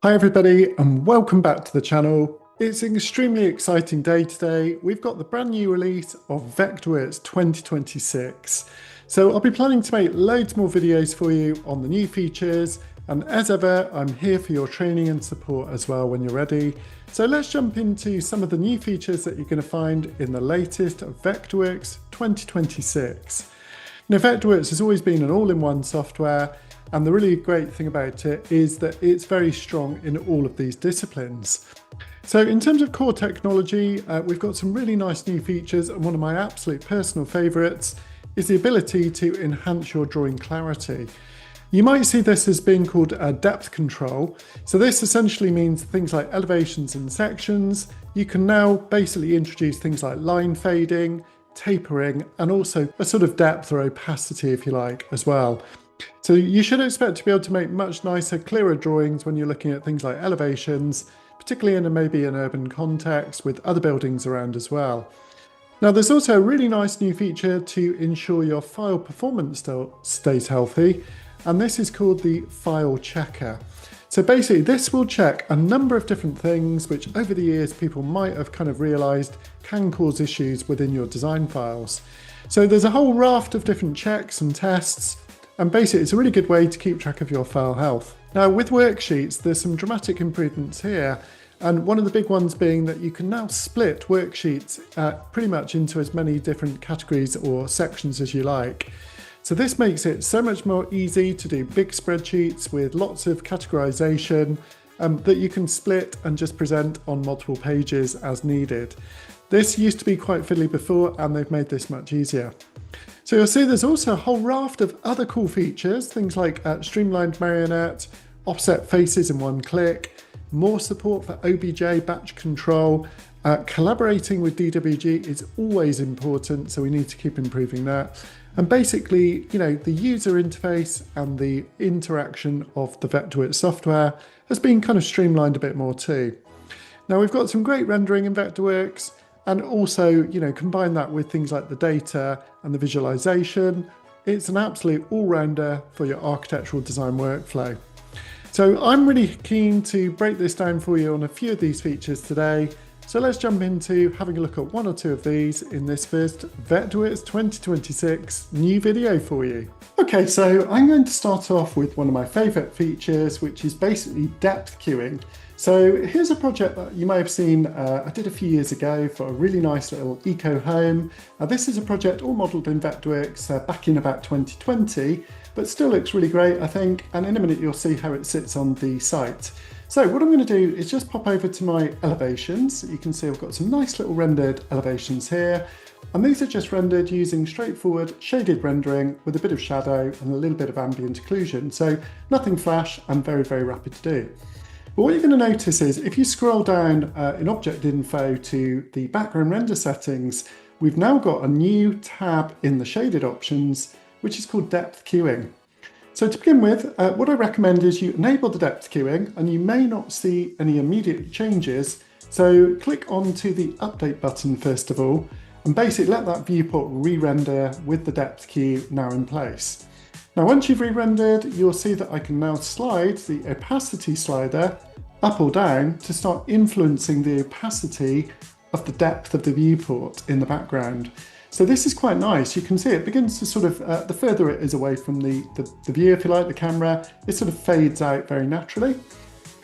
Hi everybody and welcome back to the channel. It's an extremely exciting day today. We've got the brand new release of Vectorworks 2026. So I'll be planning to make loads more videos for you on the new features, and as ever I'm here for your training and support as well when you're ready. So let's jump into some of the new features that you're going to find in the latest Vectorworks 2026. Now Vectorworks has always been an all-in-one software, and the really great thing about it is that it's very strong in all of these disciplines. So in terms of core technology, we've got some really nice new features, and one of my absolute personal favorites is the ability to enhance your drawing clarity. You might see this as being called a depth control. So this essentially means things like elevations and sections. You can now basically introduce things like line fading, tapering, and also a sort of depth or opacity, if you like, as well. So you should expect to be able to make much nicer, clearer drawings when you're looking at things like elevations, particularly in maybe an urban context with other buildings around as well. Now there's also a really nice new feature to ensure your file performance stays healthy, and this is called the file checker. So basically this will check a number of different things which over the years people might have kind of realized can cause issues within your design files. So there's a whole raft of different checks and tests, and basically it's a really good way to keep track of your file health. Now with Worksheets, there's some dramatic improvements here, and one of the big ones being that you can now split Worksheets pretty much into as many different categories or sections as you like. So this makes it so much more easy to do big spreadsheets with lots of categorization that you can split and just present on multiple pages as needed. This used to be quite fiddly before, and they've made this much easier. So you'll see there's also a whole raft of other cool features, things like streamlined marionette, offset faces in one click, more support for OBJ batch control, collaborating with DWG is always important, so we need to keep improving that. And basically, you know, the user interface and the interaction of the Vectorworks software has been kind of streamlined a bit more too. Now we've got some great rendering in Vectorworks, and also, you know, combine that with things like the data and the visualization. It's an absolute all-rounder for your architectural design workflow. So I'm really keen to break this down for you on a few of these features today. So let's jump into having a look at one or two of these in this first Vectorworks 2026 new video for you. Okay, so I'm going to start off with one of my favorite features, which is basically depth queuing. So here's a project that you may have seen I did a few years ago for a really nice little eco home. This is a project all modeled in Vectorworks back in about 2020, but still looks really great, I think. And in a minute, you'll see how it sits on the site. So what I'm going to do is just pop over to my elevations. You can see I've got some nice little rendered elevations here. And these are just rendered using straightforward shaded rendering with a bit of shadow and a little bit of ambient occlusion. So nothing flash and very, very rapid to do. But what you're going to notice is if you scroll down in object info to the background render settings, we've now got a new tab in the shaded options, which is called depth queuing. So to begin with, what I recommend is you enable the depth queuing, and you may not see any immediate changes. So click onto the update button first of all, and basically let that viewport re-render with the depth queue now in place. Now once you've re-rendered, you'll see that I can now slide the opacity slider up or down to start influencing the opacity of the depth of the viewport in the background. So this is quite nice. You can see it begins to sort of, the further it is away from the view, if you like, the camera, it sort of fades out very naturally.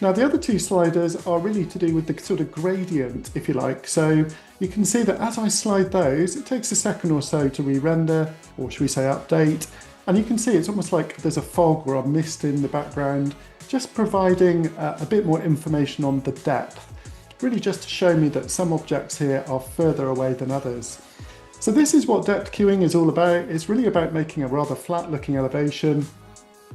Now the other two sliders are really to do with the sort of gradient, if you like. So you can see that as I slide those, it takes a second or so to re-render, or should we say update. And you can see it's almost like there's a fog or a mist in the background, just providing a bit more information on the depth, really just to show me that some objects here are further away than others. So this is what depth queuing is all about. It's really about making a rather flat looking elevation,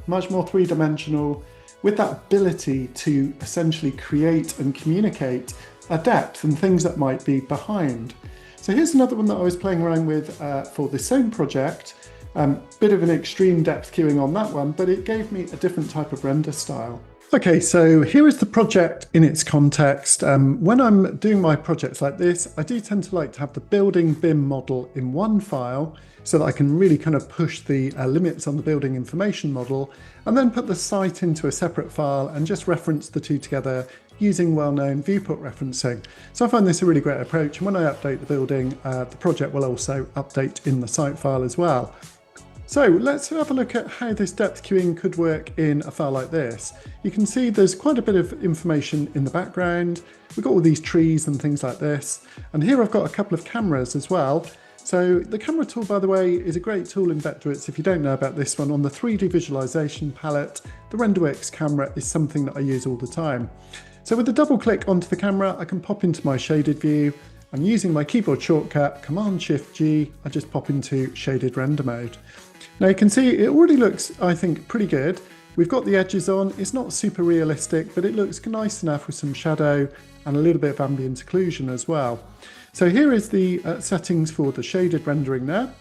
much more three-dimensional, with that ability to essentially create and communicate a depth and things that might be behind. So here's another one that I was playing around with for the same project. Bit of an extreme depth queuing on that one, but it gave me a different type of render style. Okay, so here is the project in its context. When I'm doing my projects like this, I do tend to like to have the building BIM model in one file so that I can really kind of push the limits on the building information model, and then put the site into a separate file and just reference the two together using well-known viewport referencing. So I find this a really great approach, and when I update the building, the project will also update in the site file as well. So let's have a look at how this depth queuing could work in a file like this. You can see there's quite a bit of information in the background. We've got all these trees and things like this. And here I've got a couple of cameras as well. So the camera tool, by the way, is a great tool in Vectorworks. If you don't know about this one, on the 3D visualization palette, the Renderworks camera is something that I use all the time. So with a double click onto the camera, I can pop into my shaded view, and using my keyboard shortcut, Command-Shift-G, I just pop into shaded render mode. Now you can see it already looks, I think, pretty good. We've got the edges on. It's not super realistic, but it looks nice enough with some shadow and a little bit of ambient occlusion as well. So here is the settings for the shaded rendering there,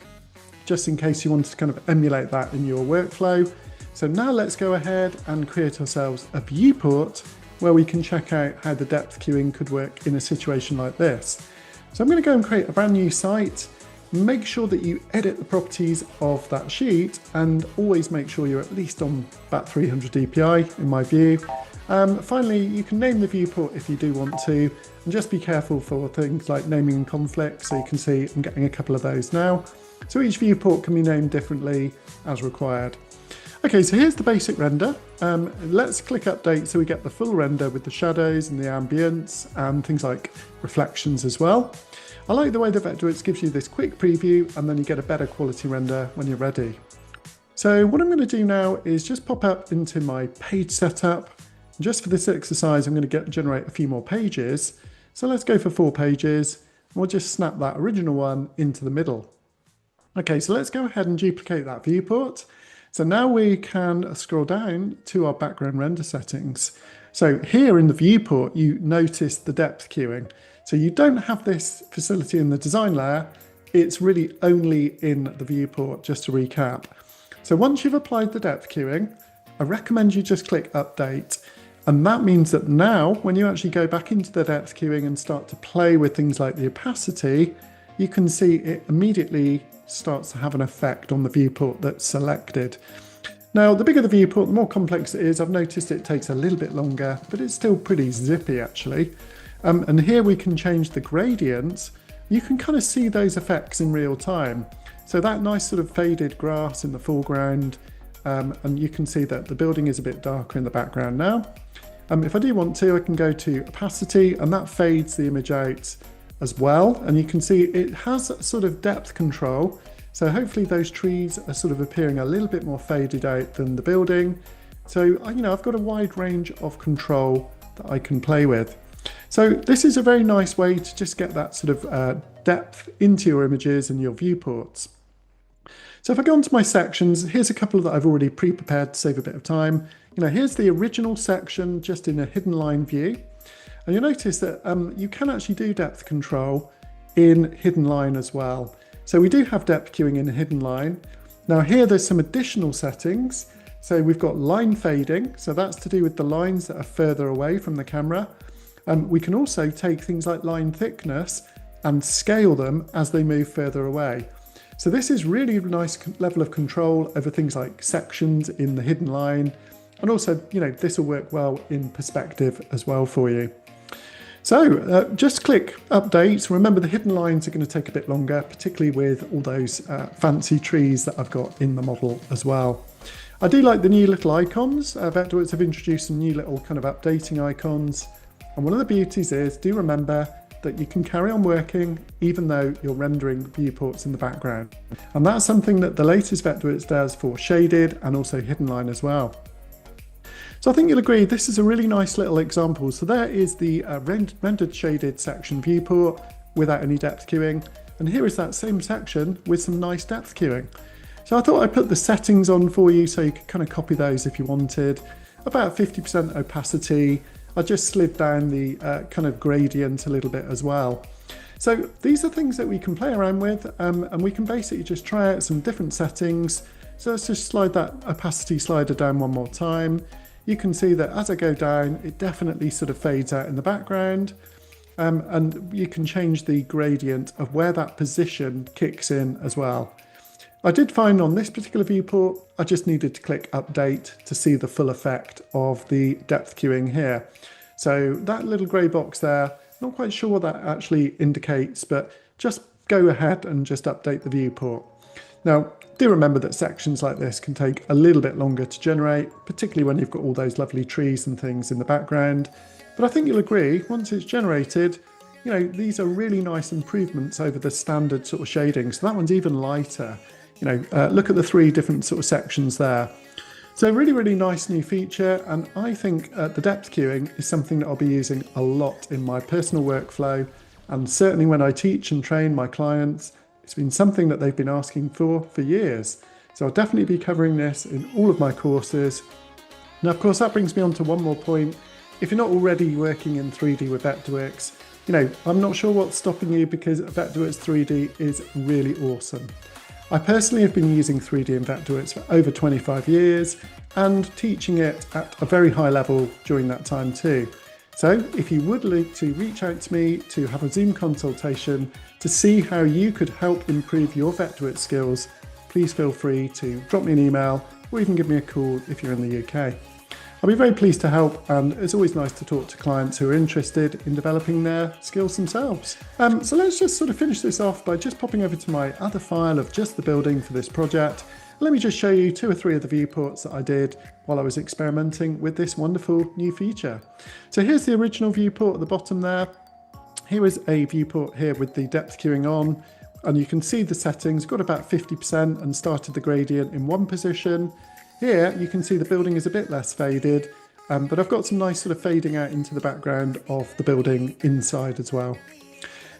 just in case you wanted to kind of emulate that in your workflow. So now let's go ahead and create ourselves a viewport where we can check out how the depth queuing could work in a situation like this. So I'm going to go and create a brand new site. Make sure that you edit the properties of that sheet, and always make sure you're at least on about 300 dpi in my view. Finally, you can name the viewport if you do want to, and just be careful for things like naming and conflict. So you can see I'm getting a couple of those now. So each viewport can be named differently as required. Okay, so here's the basic render. Let's click update so we get the full render with the shadows and the ambience and things like reflections as well. I like the way that Vectorworks gives you this quick preview, and then you get a better quality render when you're ready. So what I'm going to do now is just pop up into my page setup. Just for this exercise, I'm going to generate a few more pages. So let's go for 4 pages. And we'll just snap that original one into the middle. Okay, so let's go ahead and duplicate that viewport. So now we can scroll down to our background render settings. So here in the viewport, you notice the depth queuing. So you don't have this facility in the design layer. It's really only in the viewport, just to recap. So once you've applied the depth queuing, I recommend you just click update. And that means that now, when you actually go back into the depth queuing and start to play with things like the opacity, you can see it immediately starts to have an effect on the viewport that's selected. Now, the bigger the viewport, the more complex it is. I've noticed it takes a little bit longer, but it's still pretty zippy actually. And here we can change the gradients. You can kind of see those effects in real time. So that nice sort of faded grass in the foreground, and you can see that the building is a bit darker in the background now. If I do want to, I can go to opacity, and that fades the image out as well. And you can see it has sort of depth control. So hopefully those trees are sort of appearing a little bit more faded out than the building. So, you know, I've got a wide range of control that I can play with. So this is a very nice way to just get that sort of depth into your images and your viewports. So if I go onto my sections, here's a couple that I've already pre-prepared to save a bit of time. You know, here's the original section just in a hidden line view. And you'll notice that you can actually do depth control in hidden line as well. So we do have depth queuing in hidden line. Now here there's some additional settings. So we've got line fading. So that's to do with the lines that are further away from the camera. We can also take things like line thickness and scale them as they move further away. So this is really a nice level of control over things like sections in the hidden line. And also, you know, this will work well in perspective as well for you. So just click update. Remember, the hidden lines are going to take a bit longer, particularly with all those fancy trees that I've got in the model as well. I do like the new little icons. Vectorworks have introduced some new little kind of updating icons. And one of the beauties is, do remember that you can carry on working even though you're rendering viewports in the background. And that's something that the latest Vectorworks does for shaded and also hidden line as well. So I think you'll agree this is a really nice little example. So there is the rendered shaded section viewport without any depth queuing. And here is that same section with some nice depth queuing. So I thought I'd put the settings on for you so you could kind of copy those if you wanted. About 50% opacity. I just slid down the kind of gradient a little bit as well. So these are things that we can play around with, and we can basically just try out some different settings. So let's just slide that opacity slider down one more time. you can see that as I go down, it definitely sort of fades out in the background. And you can change the gradient of where that position kicks in as well. I did find on this particular viewport, I just needed to click update to see the full effect of the depth queuing here. So that little grey box there, not quite sure what that actually indicates, but just go ahead and just update the viewport. Now, do remember that sections like this can take a little bit longer to generate, particularly when you've got all those lovely trees and things in the background. But I think you'll agree, once it's generated, you know, these are really nice improvements over the standard sort of shading. So that one's even lighter. You know, look at the 3 different sort of sections there. So really, really nice new feature. And I think the depth queuing is something that I'll be using a lot in my personal workflow. And certainly when I teach and train my clients, it's been something that they've been asking for years. So I'll definitely be covering this in all of my courses. Now, of course, that brings me on to one more point. If you're not already working in 3D with Vectorworks, you know, I'm not sure what's stopping you, because Vectorworks 3D is really awesome. I personally have been using 3D in Vectorworks for over 25 years and teaching it at a very high level during that time too. So if you would like to reach out to me to have a Zoom consultation to see how you could help improve your Vectorworks skills, please feel free to drop me an email or even give me a call if you're in the UK. I'll be very pleased to help, and it's always nice to talk to clients who are interested in developing their skills themselves. So let's just sort of finish this off by just popping over to my other file of just the building for this project. Let me just show you 2 or 3 of the viewports that I did while I was experimenting with this wonderful new feature. So here's the original viewport at the bottom there. Here is a viewport here with the depth queuing on, and you can see the settings, got about 50% and started the gradient in one position. Here you can see the building is a bit less faded, but I've got some nice sort of fading out into the background of the building inside as well.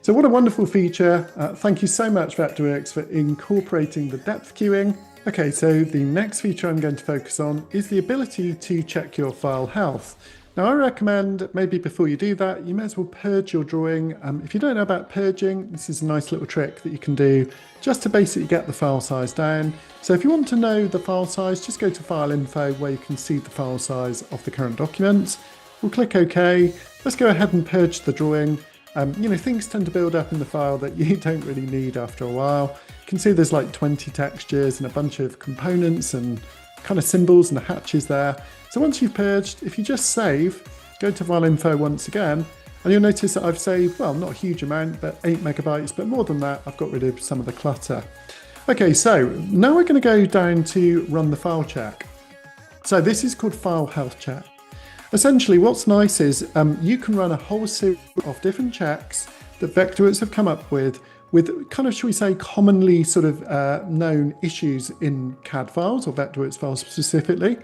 So what a wonderful feature. Thank you so much, Vectorworks, for incorporating the depth queuing. Okay, so the next feature I'm going to focus on is the ability to check your file health. Now, I recommend maybe before you do that, you may as well purge your drawing. If you don't know about purging, this is a nice little trick that you can do just to basically get the file size down. So if you want to know the file size, just go to File Info where you can see the file size of the current document. We'll click OK. Let's go ahead and purge the drawing. You know, things tend to build up in the file that you don't really need after a while. You can see there's like 20 textures and a bunch of components and kind of symbols and hatches there. So once you've purged, if you just save, go to File Info once again, and you'll notice that I've saved, well, not a huge amount, but 8 megabytes, but more than that, I've got rid of some of the clutter. Okay, so now we're going to go down to run the file check. So this is called File Health Check. Essentially, what's nice is you can run a whole series of different checks that Vectorworks have come up with kind of, shall we say, commonly sort of known issues in CAD files or Vectorworks files specifically.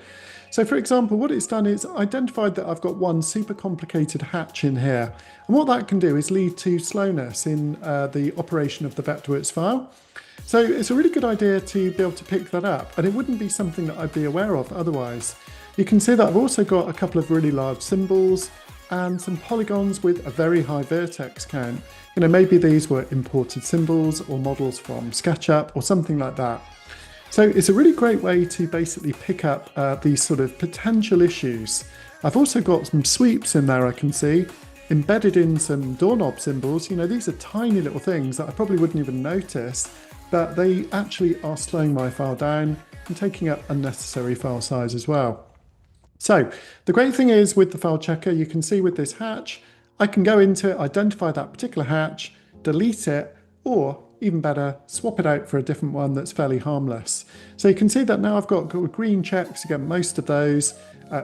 So for example, what it's done is identified that I've got one super complicated hatch in here. And what that can do is lead to slowness in the operation of the Vectorworks file. So it's a really good idea to be able to pick that up, and it wouldn't be something that I'd be aware of otherwise. You can see that I've also got a couple of really large symbols and some polygons with a very high vertex count. You know, maybe these were imported symbols or models from SketchUp or something like that. So it's a really great way to basically pick up these sort of potential issues. I've also got some sweeps in there, I can see, embedded in some doorknob symbols. You know, these are tiny little things that I probably wouldn't even notice, but they actually are slowing my file down and taking up unnecessary file size as well. So the great thing is with the file checker, you can see with this hatch, I can go into it, identify that particular hatch, delete it, or even better, swap it out for a different one that's fairly harmless. So you can see that now I've got green checks against most of those.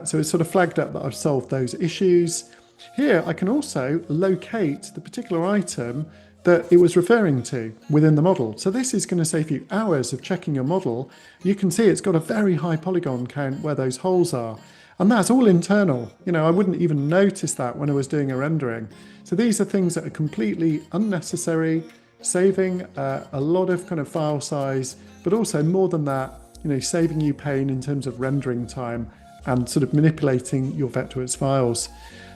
So it's sort of flagged up that I've solved those issues. Here I can also locate the particular item that it was referring to within the model. So this is going to save you hours of checking your model. You can see it's got a very high polygon count where those holes are. And that's all internal. You know, I wouldn't even notice that when I was doing a rendering. So these are things that are completely unnecessary, saving a lot of kind of file size, but also more than that, you know, saving you pain in terms of rendering time and sort of manipulating your Vectorworks files.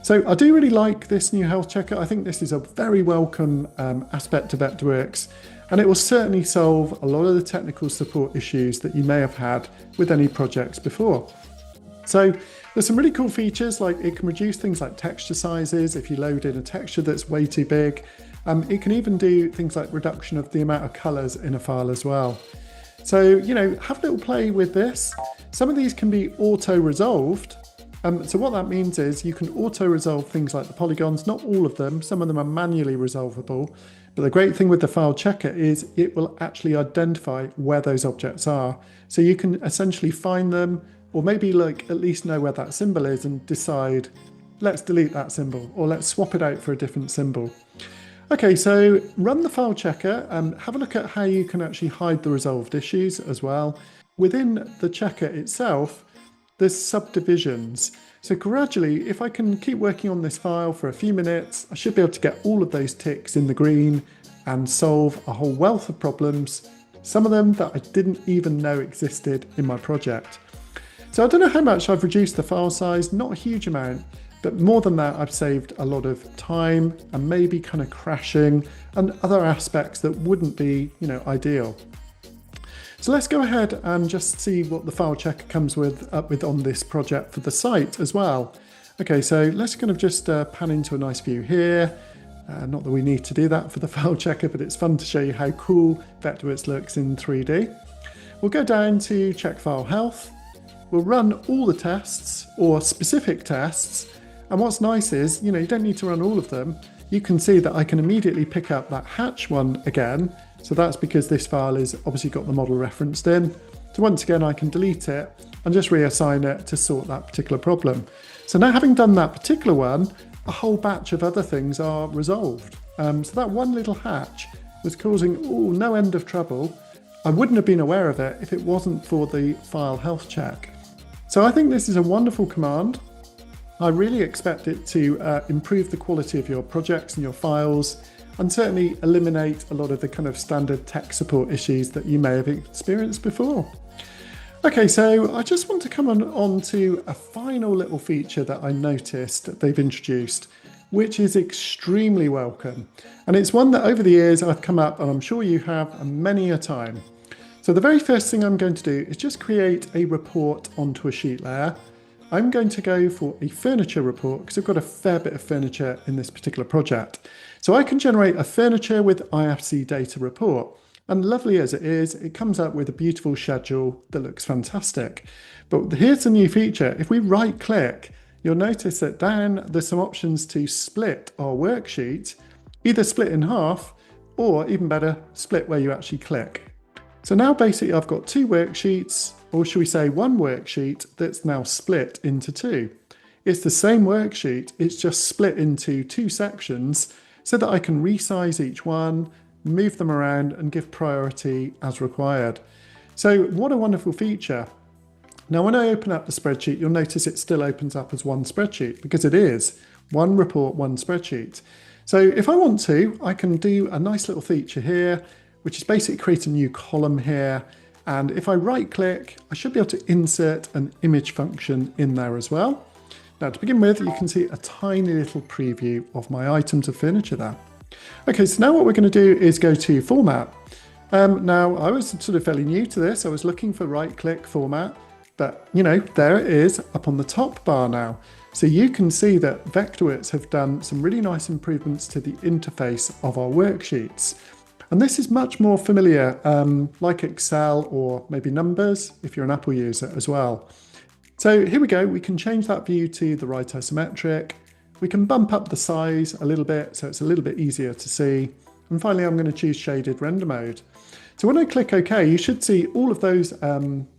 So I do really like this new health checker. I think this is a very welcome aspect of Vectorworks, and it will certainly solve a lot of the technical support issues that you may have had with any projects before. So there's some really cool features, like it can reduce things like texture sizes if you load in a texture that's way too big. It can even do things like reduction of the amount of colors in a file as well. So, have a little play with this. Some of these can be auto-resolved. So what that means is you can auto-resolve things like the polygons, not all of them. Some of them are manually resolvable. But the great thing with the file checker is it will actually identify where those objects are. So you can essentially find them, or maybe at least know where that symbol is and decide, let's delete that symbol, or let's swap it out for a different symbol. Okay, so run the file checker and have a look at how you can actually hide the resolved issues as well. Within the checker itself, there's subdivisions. So gradually, if I can keep working on this file for a few minutes, I should be able to get all of those ticks in the green and solve a whole wealth of problems, some of them that I didn't even know existed in my project. So I don't know how much I've reduced the file size, not a huge amount, but more than that, I've saved a lot of time and maybe kind of crashing and other aspects that wouldn't be, ideal. So let's go ahead and just see what the file checker comes up with on this project for the site as well. Okay, so let's kind of just pan into a nice view here. Not that we need to do that for the file checker, but it's fun to show you how cool Vectorworks looks in 3D. We'll go down to check file health. We'll run all the tests or specific tests. And what's nice is, you don't need to run all of them. You can see that I can immediately pick up that hatch one again. So that's because this file has obviously got the model referenced in. So once again, I can delete it and just reassign it to sort that particular problem. So now having done that particular one, a whole batch of other things are resolved. So that one little hatch was causing no end of trouble. I wouldn't have been aware of it if it wasn't for the file health check. So I think this is a wonderful command. I really expect it to improve the quality of your projects and your files, and certainly eliminate a lot of the kind of standard tech support issues that you may have experienced before. Okay, so I just want to come on to a final little feature that I noticed that they've introduced, which is extremely welcome. And it's one that over the years I've come up, and I'm sure you have many a time. So the very first thing I'm going to do is just create a report onto a sheet layer. I'm going to go for a furniture report because I've got a fair bit of furniture in this particular project. So I can generate a furniture with IFC data report. And lovely as it is, it comes up with a beautiful schedule that looks fantastic. But here's a new feature. If we right click, you'll notice that down there's some options to split our worksheet, either split in half or even better, split where you actually click. So now basically I've got two worksheets, or should we say one worksheet that's now split into two. It's the same worksheet, it's just split into two sections so that I can resize each one, move them around and give priority as required. So what a wonderful feature. Now when I open up the spreadsheet, you'll notice it still opens up as one spreadsheet because it is one report, one spreadsheet. So if I want to, I can do a nice little feature here, which is basically create a new column here. And if I right click, I should be able to insert an image function in there as well. Now to begin with, you can see a tiny little preview of my items of furniture there. Okay, so now what we're going to do is go to format. Now I was sort of fairly new to this. I was looking for right click format, but there it is up on the top bar now. So you can see that Vectorworks have done some really nice improvements to the interface of our worksheets. And this is much more familiar, like Excel or maybe Numbers, if you're an Apple user as well. So here we go, we can change that view to the right isometric. We can bump up the size a little bit, so it's a little bit easier to see. And finally, I'm going to choose shaded render mode. So when I click OK, you should see all of those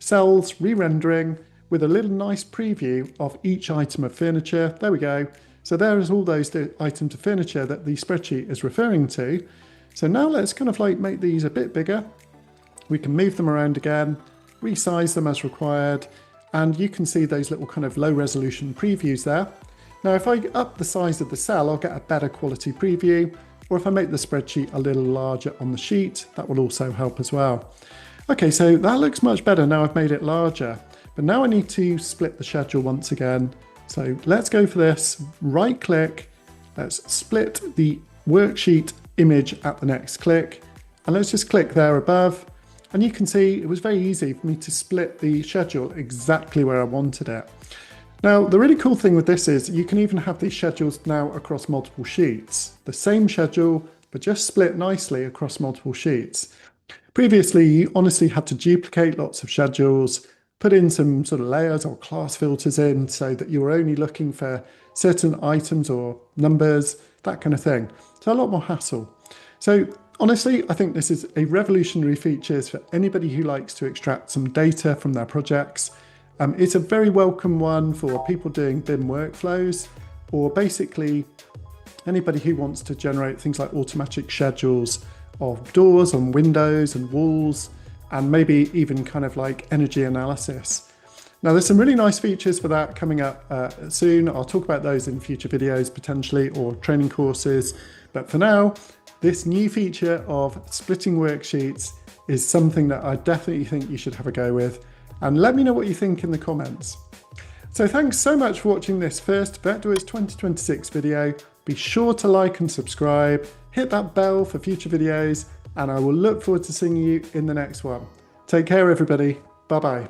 cells re-rendering with a little nice preview of each item of furniture. There we go. So there's all those items of furniture that the spreadsheet is referring to. So now let's kind of make these a bit bigger. We can move them around again, resize them as required, and you can see those little kind of low resolution previews there. Now, if I up the size of the cell, I'll get a better quality preview, or if I make the spreadsheet a little larger on the sheet, that will also help as well. Okay, so that looks much better now I've made it larger, but now I need to split the schedule once again. So let's go for this, right click, let's split the worksheet image at the next click, and let's just click there above. And you can see it was very easy for me to split the schedule exactly where I wanted it. Now, the really cool thing with this is you can even have these schedules now across multiple sheets. The same schedule, but just split nicely across multiple sheets. Previously, you honestly had to duplicate lots of schedules, put in some sort of layers or class filters in so that you were only looking for certain items or numbers, that kind of thing. So a lot more hassle. So honestly, I think this is a revolutionary feature for anybody who likes to extract some data from their projects. It's a very welcome one for people doing BIM workflows, or basically anybody who wants to generate things like automatic schedules of doors and windows and walls, and maybe even kind of like energy analysis. Now, there's some really nice features for that coming up soon. I'll talk about those in future videos potentially, or training courses. But for now, this new feature of splitting worksheets is something that I definitely think you should have a go with. And let me know what you think in the comments. So thanks so much for watching this first Vectorworks 2026 video. Be sure to like and subscribe, hit that bell for future videos, and I will look forward to seeing you in the next one. Take care, everybody. Bye-bye.